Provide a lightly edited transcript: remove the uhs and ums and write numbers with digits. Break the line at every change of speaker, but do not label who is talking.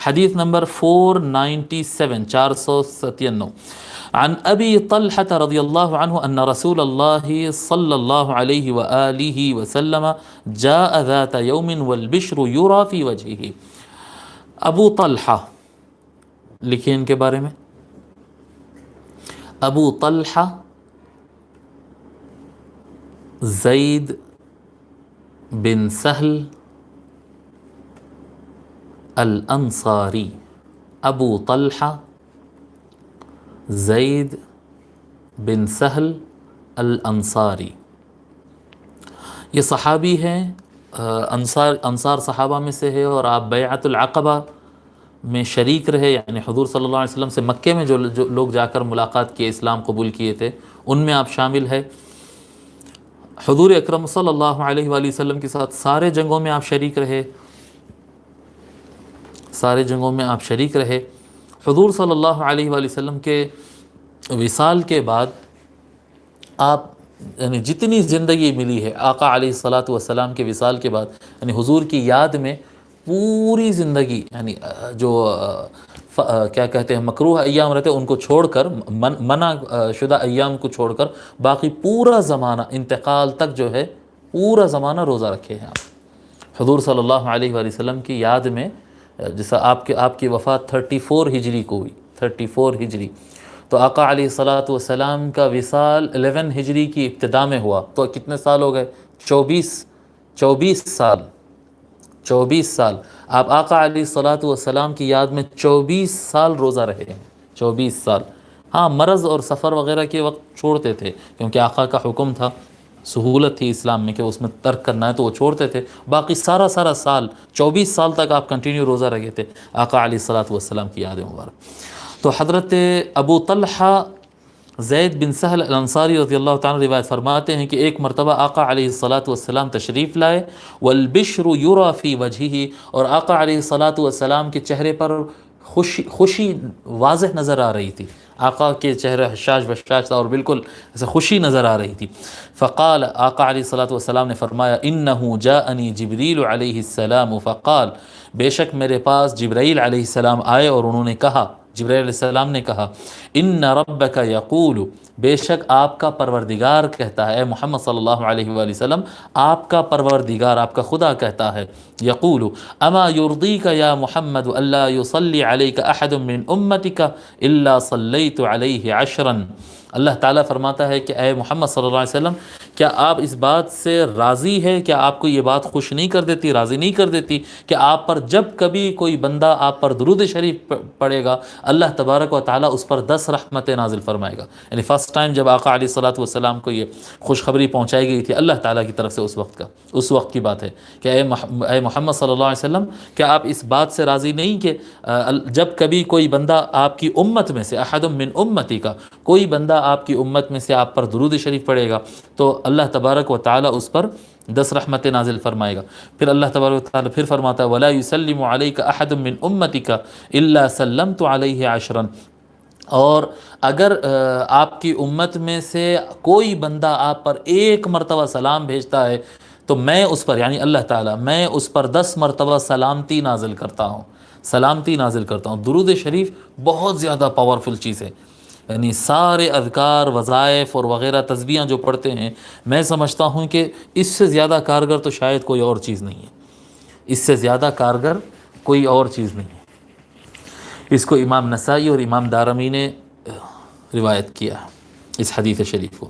حدیث نمبر 497 497 عن ابی طلحة رضی اللہ عنہ ان رسول اللہ صلی اللہ علیہ وآلہ وسلم جاء ذات یوم والبشر یرا فی وجہہ. ابو طلحہ، لکھیں ان کے بارے میں، ابو طلحہ زید بن سہل الانصاری. ابو طلحہ زید بن سہل الانصاری، یہ صحابی ہیں، انصار صحابہ میں سے ہے، اور آپ بیعت العقبہ میں شریک رہے، یعنی حضور صلی اللہ علیہ وسلم سے مکے میں جو لوگ جا کر ملاقات کیے، اسلام قبول کیے تھے، ان میں آپ شامل ہے. حضور اکرم صلی اللہ علیہ وآلہ وسلم کے ساتھ سارے جنگوں میں آپ شریک رہے، سارے جنگوں میں آپ شریک رہے. حضور صلی اللہ علیہ وآلہ وسلم کے وصال کے بعد آپ، یعنی جتنی زندگی ملی ہے آقا علیہ الصلاۃ والسلام کے وصال کے بعد، یعنی حضور کی یاد میں پوری زندگی، یعنی جو کیا کہتے ہیں مکروہ ایام رہتے ان کو چھوڑ کر، منع شدہ ایام کو چھوڑ کر، باقی پورا زمانہ انتقال تک جو ہے پورا زمانہ روزہ رکھے ہیں آپ حضور صلی اللہ علیہ وآلہ وسلم کی یاد میں. جیسا آپ کی وفات 34 ہجری کو ہوئی، 34 ہجری، تو آقا علیہ الصلاۃ والسلام کا وصال 11 ہجری کی ابتدا میں ہوا، تو کتنے سال ہو گئے؟ 24 سال. 24 سال آپ آقا علیہ الصلاۃ والسلام کی یاد میں 24 سال روزہ رہے ہیں. 24 سال. ہاں، مرض اور سفر وغیرہ کے وقت چھوڑتے تھے، کیونکہ آقا کا حکم تھا، سہولت تھی اسلام میں کہ اس میں ترک کرنا ہے تو وہ چھوڑتے تھے. باقی سارا سال 24 سال تک آپ کنٹینیو روزہ رکھے تھے آقا علیہ الصلاۃ والسلام کی یاد مبارک. تو حضرت ابو طلحہ زید بن سہل الانصاری رضی اللہ تعالیٰ روایت فرماتے ہیں کہ ایک مرتبہ آقا علیہ الصلاۃ والسلام تشریف لائے، والبشر یرا فی وجہہ، اور آقا علیہ الصلاۃ والسلام کے چہرے پر خوشی واضح نظر آ رہی تھی. آقا کے چہرے حشاش بشاش تھا اور بالکل ایسے خوشی نظر آ رہی تھی. فقال، آقا علیہ الصلاۃ والسلام نے فرمایا، انہ جاءنی جبریل علیہ السلام فقال، بے شک میرے پاس جبرائیل علیہ السلام آئے اور انہوں نے کہا، جبرائیل علیہ السلام نے کہا، ان ربک یقول، بے شک آپ کا پروردگار کہتا ہے، اے محمد صلی اللہ علیہ وآلہ وسلم، آپ کا پروردگار، آپ کا خدا کہتا ہے، یقول اما یرضیک یا محمد الا یصلی علیک احد من امتک الا صلیت علیہ عشرا. اللہ تعالیٰ فرماتا ہے کہ اے محمد صلی اللہ علیہ وسلم، کیا آپ اس بات سے راضی ہے، کیا آپ کو یہ بات خوش نہیں کر دیتی، راضی نہیں کر دیتی کہ آپ پر جب کبھی کوئی بندہ آپ پر درود شریف پڑھے گا، اللہ تبارک و تعالیٰ اس پر 10 رحمتیں نازل فرمائے گا. یعنی فرسٹ ٹائم جب آقا علیہ الصلاۃ والسلام کو یہ خوشخبری پہنچائی گئی تھی اللہ تعالیٰ کی طرف سے، اس وقت کی بات ہے کہ اے محمد صلی اللہ علیہ وسلم، کیا آپ اس بات سے راضی نہیں کہ جب کبھی کوئی بندہ آپ کی امت میں سے، احد من امتی کا، کوئی بندہ آپ کی امت میں سے آپ پر درود شریف پڑھے گا تو اللہ تبارک و تعالیٰ اس پر 10 رحمتیں نازل فرمائے گا. پھر اللہ تبارک و تعالیٰ پھر فرماتا ہے وَلَا يُسَلِّمُ عَلَيْكَ أَحَدٌ مِّنْ أُمَّتِكَ إِلَّا سَلَّمْتُ عَلَيْهِ عَشْرًا. اور اگر آپ کی امت میں سے کوئی بندہ آپ پر ایک مرتبہ سلام بھیجتا ہے تو میں اس پر، یعنی اللہ تعالیٰ، میں اس پر 10 مرتبہ سلامتی نازل کرتا ہوں، سلامتی نازل کرتا ہوں. درود شریف بہت زیادہ پاورفل چیز ہے، یعنی سارے اذکار، وظائف اور وغیرہ تسبیحاں جو پڑھتے ہیں، میں سمجھتا ہوں کہ اس سے زیادہ کارگر تو شاید کوئی اور چیز نہیں ہے، اس سے زیادہ کارگر کوئی اور چیز نہیں ہے. اس کو امام نسائی اور امام دارمی نے روایت کیا اس حدیث شریف کو.